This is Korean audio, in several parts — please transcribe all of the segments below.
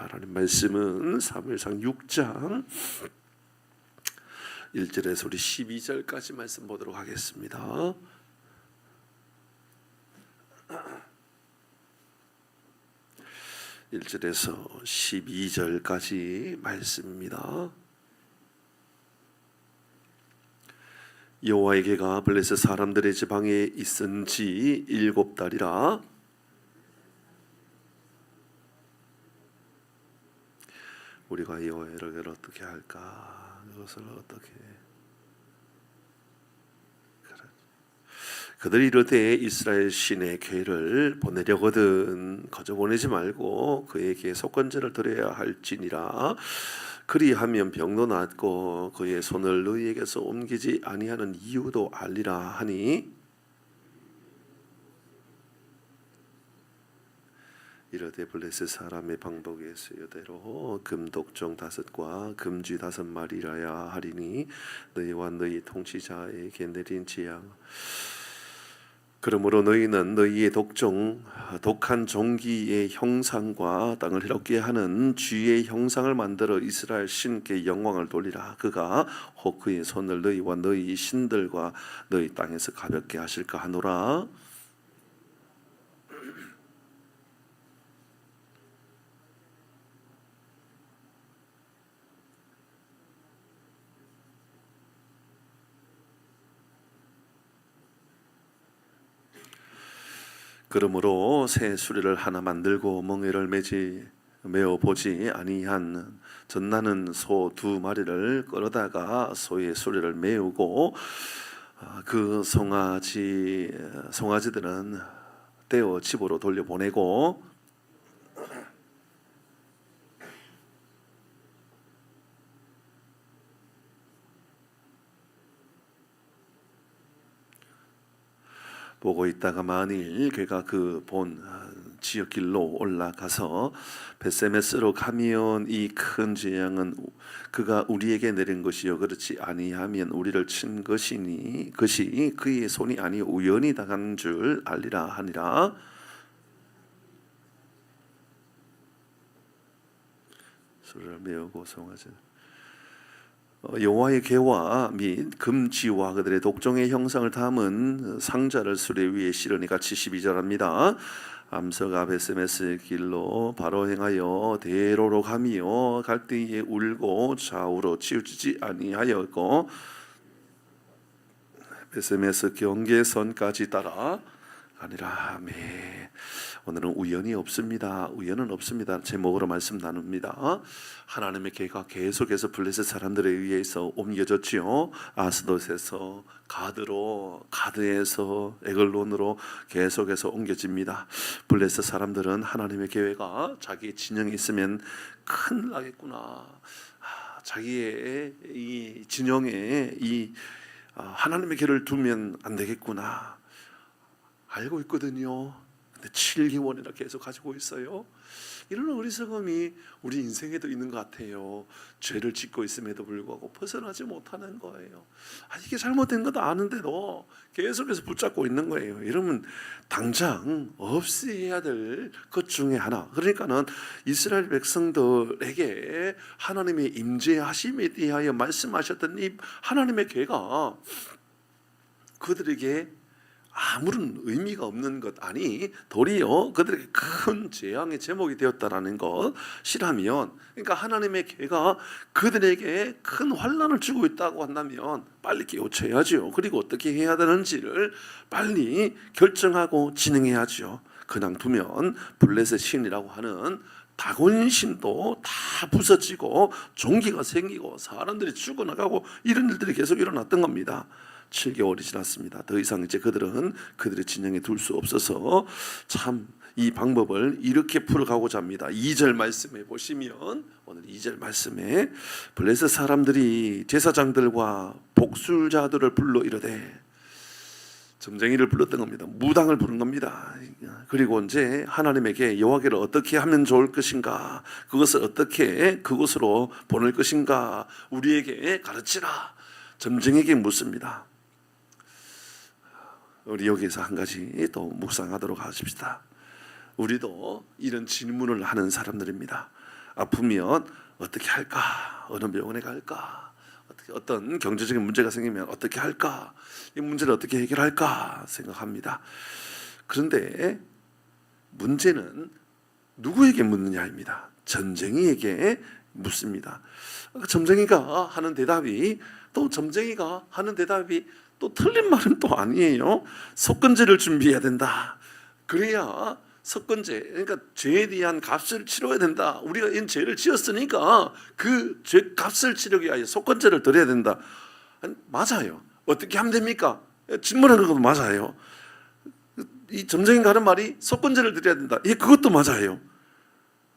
하나님 말씀은 사무엘상 6장 1절에서 우리 12절까지 말씀 보도록 하겠습니다. (1절에서) 12절까지 말씀입니다. 여호와의 개가 블레셋 사람들의 지방에 있은 지 7달이라 우리가 여호와의 개를 어떻게 할까? 이것을 어떻게? 그들이 이르되 이스라엘 신의 괴를 보내려거든 거저 보내지 말고 그에게 속건제를 드려야 할지니라. 그리하면 병도 낫고 그의 손을 너희에게서 옮기지 아니하는 이유도 알리라 하니 이르되 블레셋 사람의 방법에 쓰여대로 금독종 5과 금쥐 5마리라야 하리니 너희와 너희 통치자에게 내린 재앙. 그러므로 너희는 너희의 독한 종기의 형상과 땅을 해롭게 하는 쥐의 형상을 만들어 이스라엘 신께 영광을 돌리라. 그가 혹 그의 손을 너희와 너희 신들과 너희 땅에서 가볍게 하실까 하노라. 그러므로 새 수레를 하나 만들고 멍에를 메어 보지 아니한 젖나는 소 2마리를 끌어다가 소의 수레를 메우고 그 송아지들은 떼어 집으로 돌려보내고 보고 있다가 만일 그가 그 본 지역길로 올라가서 벳세메스로 가면 이 큰 재앙은 그가 우리에게 내린 것이요 그렇지 아니하면 우리를 친 것이니 그것이 그의 손이 아니 우연히 당한 줄 알리라 하니라. 소리를 메우고 송아지 여호와의 개와 및 금쥐와 그들의 독종의 형상을 담은 상자를 수레 위에 실으니 같이 12절합니다. 암서가 벳세메스 길로 바로 행하여 대로로 가며 갈대에 울고 좌우로 치우치지 아니하였고 벳세메스 경계선까지 따라 가니라. 아멘. 오늘은 우연이 없습니다. 우연은 없습니다. 제목으로 말씀 나눕니다. 하나님의 개가 계속해서 블레셋 사람들에 의해서 옮겨졌지요. 아스돗에서 가드에서 에글론으로 계속해서 옮겨집니다. 블레셋 사람들은 하나님의 계획가 자기 진영에 있으면 큰일 나겠구나. 자기의 이 진영에 이 하나님의 계를 두면 안 되겠구나 알고 있거든요. 근데 7개월이나 계속 가지고 있어요. 이런 어리석음이 우리 인생에도 있는 것 같아요. 죄를 짓고 있음에도 불구하고 벗어나지 못하는 거예요. 이게 잘못된 것도 아는데도 계속해서 붙잡고 있는 거예요. 이러면 당장 없애야 될 것 중에 하나. 그러니까는 이스라엘 백성들에게 하나님의 임재하심에 대하여 말씀하셨던 이 하나님의 계가 그들에게 아무런 의미가 없는 것 아니 도리어 그들에게 큰 재앙의 제목이 되었다라는 것이라면, 그러니까 하나님의 계가 그들에게 큰 환난을 주고 있다고 한다면 빨리 깨우쳐야죠. 그리고 어떻게 해야 되는지를 빨리 결정하고 진행해야죠. 그냥 두면 블레셋 신이라고 하는 다곤신도 다 부서지고 종기가 생기고 사람들이 죽어나가고 이런 일들이 계속 일어났던 겁니다. 7개월이 지났습니다. 더 이상 이제 그들은 그들의 진영에 둘 수 없어서 참 이 방법을 이렇게 풀어가고자 합니다. 2절 말씀에 보시면, 오늘 2절 말씀에 블레셋 사람들이 제사장들과 복술자들을 불러 이르되, 점쟁이를 불렀던 겁니다. 무당을 부른 겁니다. 그리고 이제 하나님에게 여호와께를 어떻게 하면 좋을 것인가, 그것을 어떻게 그곳으로 보낼 것인가 우리에게 가르치라. 점쟁이에게 묻습니다. 우리 여기서 한 가지 또 묵상하도록 하십시다. 우리도 이런 질문을 하는 사람들입니다. 아프면 어떻게 할까? 어느 병원에 갈까? 어떤 경제적인 문제가 생기면 어떻게 할까? 이 문제를 어떻게 해결할까 생각합니다. 그런데 문제는 누구에게 묻느냐입니다. 점쟁이에게 묻습니다. 점쟁이가 하는 대답이 또 틀린 말은 또 아니에요. 속건제를 준비해야 된다. 그래야 속건제, 그러니까 죄에 대한 값을 치러야 된다. 우리가 이 죄를 지었으니까 그 죄 값을 치르기 위하여 속건제를 드려야 된다. 아니, 맞아요. 어떻게 하면 됩니까? 질문하는 것도 맞아요. 이 점쟁이가 하는 말이 속건제를 드려야 된다. 예, 그것도 맞아요.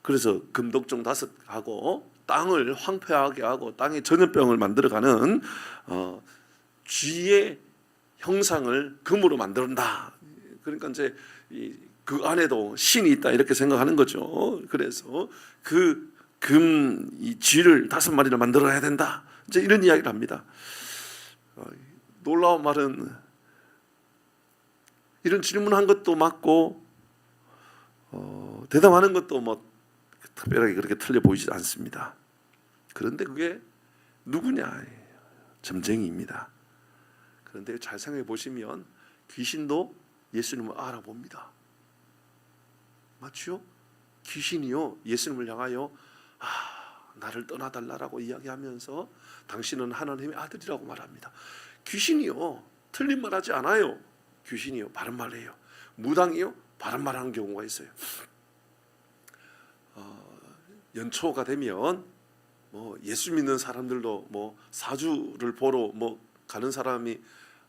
그래서 금독종 5하고 땅을 황폐하게 하고 땅에 전염병을 만들어가는 쥐의 형상을 금으로 만든다. 그러니까 이제 그 안에도 신이 있다 이렇게 생각하는 거죠. 그래서 이 쥐를 5마리를 만들어야 된다. 이제 이런 이야기를 합니다. 놀라운 말은 이런 질문한 것도 맞고 대답하는 것도 뭐 특별하게 그렇게 틀려 보이지 않습니다. 그런데 그게 누구냐? 점쟁이입니다. 그런데 잘 생각해 보시면 귀신도 예수님을 알아봅니다. 맞죠? 귀신이요 예수님을 향하여 나를 떠나달라고 이야기하면서 당신은 하나님의 아들이라고 말합니다. 귀신이요 틀린 말하지 않아요. 귀신이요 바른 말해요. 무당이요 바른 말하는 경우가 있어요. 연초가 되면 뭐 예수 믿는 사람들도 뭐 사주를 보러 뭐 가는 사람이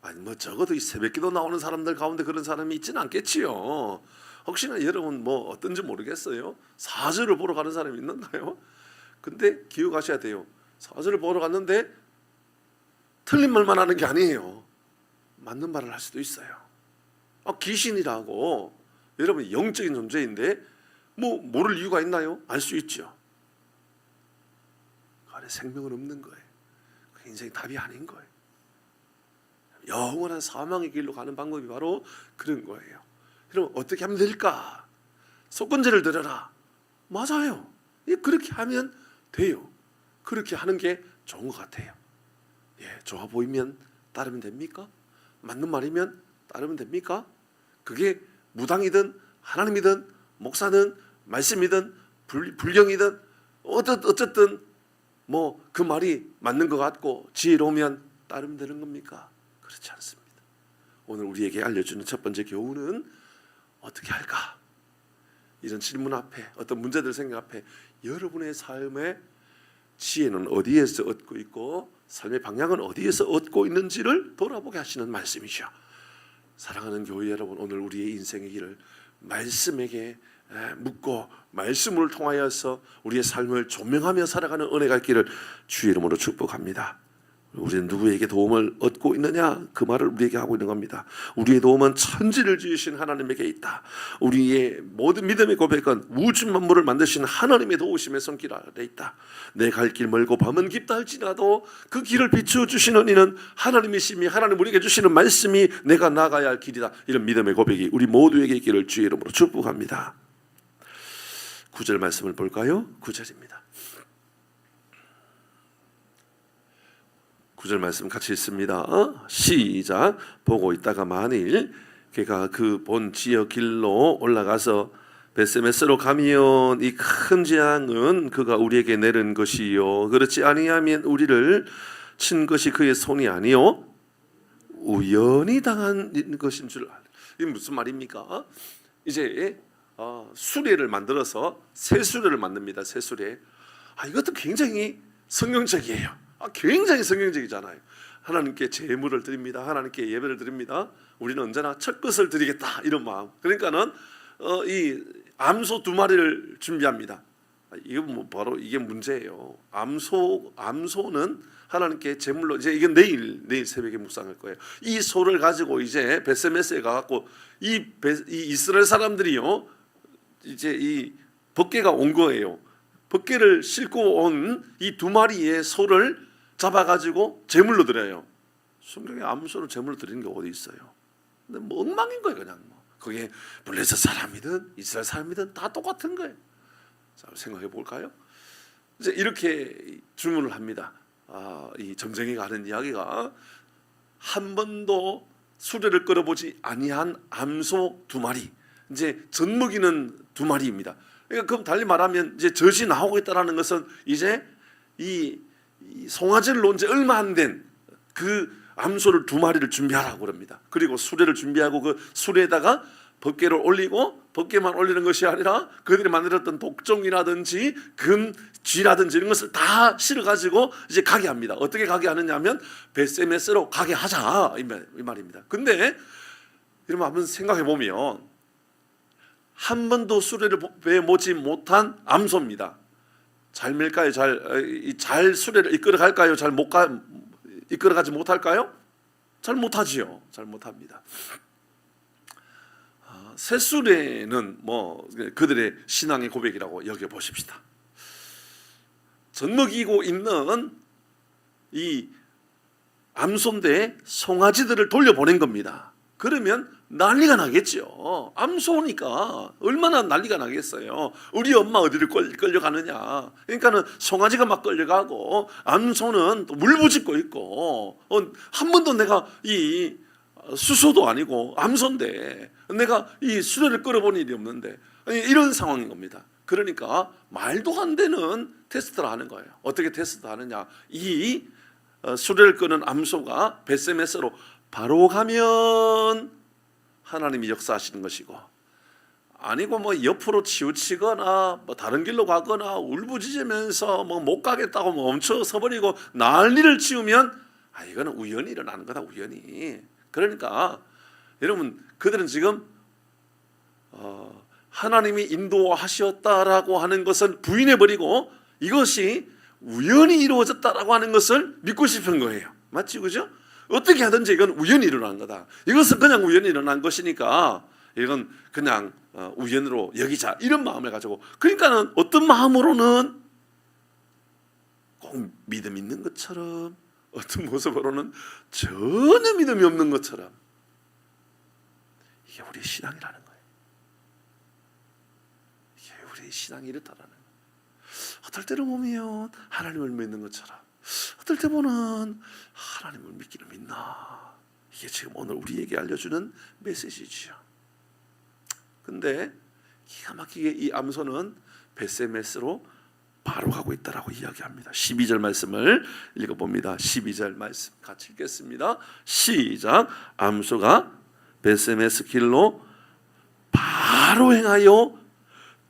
아니 뭐 적어도 이 새벽기도 나오는 사람들 가운데 그런 사람이 있지는 않겠지요. 혹시나 여러분 뭐 어떤지 모르겠어요. 사주를 보러 가는 사람이 있는가요? 근데 기억하셔야 돼요. 사주를 보러 갔는데 틀린 말만 하는 게 아니에요. 맞는 말을 할 수도 있어요. 귀신이라고 여러분 영적인 존재인데 뭐 모를 이유가 있나요? 알 수 있죠. 그 안에 생명은 없는 거예요. 그 인생이 답이 아닌 거예요. 영원한 사망의 길로 가는 방법이 바로 그런 거예요. 그럼 어떻게 하면 될까? 속건제를 드려라. 맞아요. 그렇게 하면 돼요. 그렇게 하는 게 좋은 것 같아요. 예, 좋아 보이면 따르면 됩니까? 맞는 말이면 따르면 됩니까? 그게 무당이든 하나님이든 목사든 말씀이든 불경이든 어쨌든 뭐 그 말이 맞는 것 같고 지혜로우면 따르면 되는 겁니까? 그렇지 않습니다. 오늘 우리에게 알려주는 첫 번째 교훈은 어떻게 할까? 이런 질문 앞에 어떤 문제들 생각 앞에 여러분의 삶의 지혜는 어디에서 얻고 있고 삶의 방향은 어디에서 얻고 있는지를 돌아보게 하시는 말씀이죠. 사랑하는 교회 여러분, 오늘 우리의 인생의 길을 말씀에게 묻고 말씀을 통하여서 우리의 삶을 조명하며 살아가는 은혜가 있기를 주의 이름으로 축복합니다. 우리는 누구에게 도움을 얻고 있느냐? 그 말을 우리에게 하고 있는 겁니다. 우리의 도움은 천지를 지으신 하나님에게 있다. 우리의 모든 믿음의 고백은 우주 만물을 만드신 하나님의 도우심의 손길 아래 있다. 내 갈 길 멀고 밤은 깊다 할지라도 그 길을 비추어주시는 이는 하나님이심이 하나님 우리에게 주시는 말씀이 내가 나가야 할 길이다. 이런 믿음의 고백이 우리 모두에게 있기를 주의 이름으로 축복합니다. 9절 말씀을 볼까요? 9절입니다. 9절 말씀 같이 읽습니다. 시작. 보고 있다가 만일 그가 그 본 지역 길로 올라가서 베세메스로 가면 이 큰 재앙은 그가 우리에게 내린 것이요 그렇지 아니하면 우리를 친 것이 그의 손이 아니요 우연히 당한 것인 줄 알아. 이게 무슨 말입니까? 이제 수레를 만들어서 새 수레를 만듭니다. 새 수레. 이것도 굉장히 성경적이에요. 굉장히 성경적이잖아요. 하나님께 제물을 드립니다. 하나님께 예배를 드립니다. 우리는 언제나 첫 것을 드리겠다 이런 마음. 그러니까는 이 암소 2마리를 준비합니다. 이거 뭐 바로 이게 문제예요. 암소는 하나님께 제물로 이제 내일 새벽에 묵상할 거예요. 이 소를 가지고 이제 베세메스에 가갖고 이 이스라엘 사람들이요 이제 이 법궤가 온 거예요. 법궤를 싣고 온 이 2마리의 소를 잡아가지고 제물로 드려요. 성경에 암소를 제물로 드리는 게 어디 있어요? 근데 뭐 엉망인 거예요, 그냥 뭐. 그게 블레셋 사람이든 이스라엘 사람이든 다 똑같은 거예요. 자, 생각해 볼까요? 이제 이렇게 질문을 합니다. 이 점쟁이가 하는 이야기가 한 번도 수레를 끌어보지 아니한 암소 2마리, 이제 젖먹이는 2마리입니다. 그러니까 그럼 달리 말하면 이제 젖이 나오고 있다는 것은 이제 이 송아지를 놓은 지 얼마 안 된 그 암소를 2마리를 준비하라고 그럽니다. 그리고 수레를 준비하고 그 수레에다가 법궤를 올리고, 법궤만 올리는 것이 아니라 그들이 만들었던 독종이라든지 금, 쥐라든지 이런 것을 다 실어가지고 이제 가게 합니다. 어떻게 가게 하느냐면 베세메스로 가게 하자 이 말입니다. 근데 여러분 한번 생각해 보면 한 번도 수레를 배에 모지 못한 암소입니다. 잘 밀까요? 잘 수레를 이끌어갈까요? 이끌어가지 못할까요? 잘 못하지요. 잘 못합니다. 새수레는 뭐 그들의 신앙의 고백이라고 여겨 보십시다. 젖먹이고 있는 이 암소인데 송아지들을 돌려보낸 겁니다. 그러면 난리가 나겠죠. 암소니까 얼마나 난리가 나겠어요. 우리 엄마 어디를 끌려가느냐. 그러니까는 송아지가 막 끌려가고 암소는 또 물부짖고 있고, 한 번도 내가 이 수소도 아니고 암소인데 내가 이 수레를 끌어본 일이 없는데, 이런 상황인 겁니다. 그러니까 말도 안 되는 테스트를 하는 거예요. 어떻게 테스트하느냐. 이 수레를 끄는 암소가 베세메스로 바로 가면 하나님이 역사하시는 것이고, 아니고 뭐 옆으로 치우치거나 뭐 다른 길로 가거나 울부짖으면서 뭐 못 가겠다고 멈춰 서버리고 난리를 치우면 이거는 우연히 일어나는 거다. 우연히. 그러니까 여러분, 그들은 지금 하나님이 인도하셨다라고 하는 것은 부인해버리고 이것이 우연히 이루어졌다라고 하는 것을 믿고 싶은 거예요. 맞지, 그죠? 어떻게 하든지 이건 우연히 일어난 거다. 이것은 그냥 우연히 일어난 것이니까 이건 그냥 우연으로 여기자, 이런 마음을 가지고, 그러니까는 어떤 마음으로는 꼭 믿음 있는 것처럼, 어떤 모습으로는 전혀 믿음이 없는 것처럼. 이게 우리의 신앙이라는 거예요. 이게 우리의 신앙이 이렇다라는 거예요. 어떨 때는 보면 하나님을 믿는 것처럼, 어떨 때 보면 하나님을 믿기는 믿나. 이게 지금 오늘 우리에게 알려주는 메시지죠. 근데 기가 막히게 이 암소는 베세메스로 바로 가고 있다라고 이야기합니다. 12절 말씀을 읽어봅니다. 12절 말씀 같이 읽겠습니다. 시작. 암소가 베세메스 길로 바로 행하여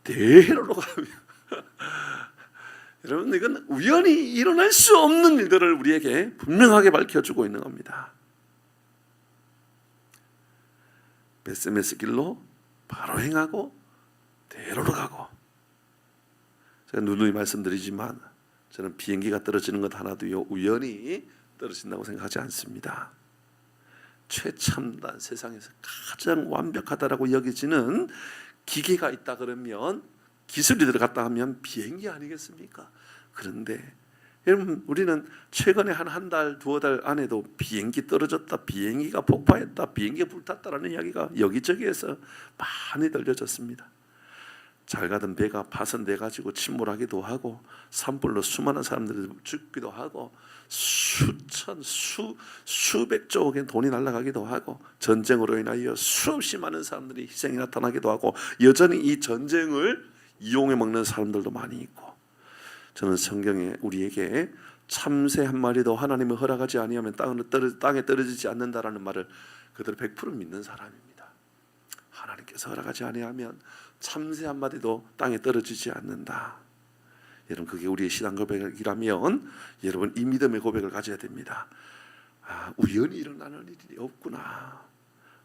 대로로 가며. 여러분, 이건 우연히 일어날 수 없는 일들을 우리에게 분명하게 밝혀주고 있는 겁니다. 베세메스 길로 바로 행하고 대로로 가고. 제가 누누이 말씀드리지만 저는 비행기가 떨어지는 것 하나도요 우연히 떨어진다고 생각하지 않습니다. 최첨단, 세상에서 가장 완벽하다라고 여겨지는 기계가 있다 그러면, 기술이 들어갔다 하면 비행기 아니겠습니까? 그런데 여러분, 우리는 최근에 한 달, 2달 안에도 비행기 떨어졌다, 비행기가 폭파했다, 비행기가 불탔다라는 이야기가 여기저기에서 많이 들려졌습니다. 잘 가던 배가 파손돼 가지고 침몰하기도 하고, 산불로 수많은 사람들이 죽기도 하고, 수백조억의 돈이 날아가기도 하고, 전쟁으로 인하여 수없이 많은 사람들이 희생이 나타나기도 하고, 여전히 이 전쟁을 이용해 먹는 사람들도 많이 있고, 저는 성경에 우리에게 참새 한 마리도 하나님을 허락하지 아니하면 땅에 떨어지지 않는다라는 말을 그대로 100% 믿는 사람입니다. 하나님께서 허락하지 아니하면 참새 한 마리도 땅에 떨어지지 않는다. 여러분, 그게 우리의 신앙 고백이라면 여러분 이 믿음의 고백을 가져야 됩니다. 우연히 일어나는 일이 없구나.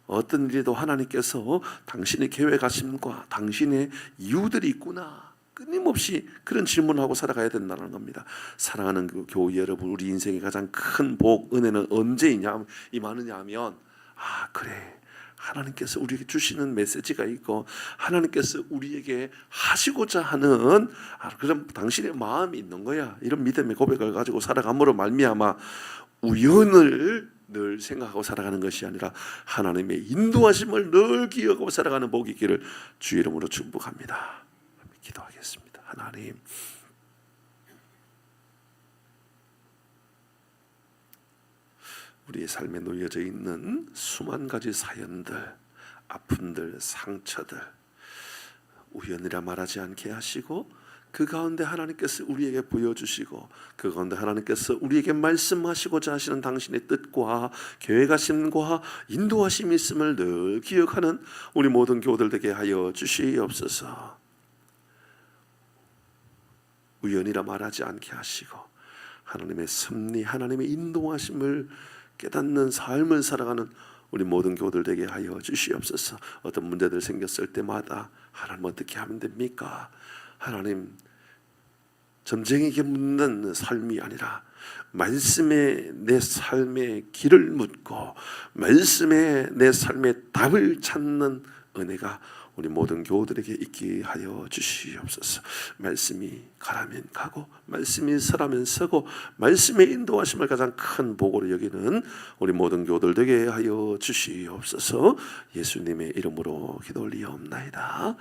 어떤 일에도 하나님께서 당신의 계획하심과 당신의 이유들이 있구나. 끊임없이 그런 질문을 하고 살아가야 된다는 겁니다. 사랑하는 그 교우 여러분, 우리 인생의 가장 큰 복, 은혜는 언제 임하느냐 하면, 그래, 하나님께서 우리에게 주시는 메시지가 있고 하나님께서 우리에게 하시고자 하는 그런 당신의 마음이 있는 거야. 이런 믿음의 고백을 가지고 살아감으로 말미암아 우연을 늘 생각하고 살아가는 것이 아니라 하나님의 인도하심을 늘 기억하고 살아가는 복이 있기를 주의 이름으로 축복합니다. 기도하겠습니다. 하나님, 우리의 삶에 놓여져 있는 수만 가지 사연들, 아픔들, 상처들 우연이라 말하지 않게 하시고 그 가운데 하나님께서 우리에게 보여주시고 그 가운데 하나님께서 우리에게 말씀하시고자 하시는 당신의 뜻과 계획하심과 인도하심이 있음을 늘 기억하는 우리 모든 교우들 되게 하여 주시옵소서. 우연이라 말하지 않게 하시고 하나님의 섭리, 하나님의 인도하심을 깨닫는 삶을 살아가는 우리 모든 교우들 되게 하여 주시옵소서. 어떤 문제들 생겼을 때마다 하나님 어떻게 하면 됩니까? 하나님, 전쟁에게 묻는 삶이 아니라 말씀에 내 삶의 길을 묻고 말씀에 내 삶의 답을 찾는 은혜가 우리 모든 교우들에게 있게 하여 주시옵소서. 말씀이 가라면 가고 말씀이 서라면 서고 말씀의 인도하심을 가장 큰 복으로 여기는 우리 모든 교우들 되게 하여 주시옵소서. 예수님의 이름으로 기도 올리옵나이다.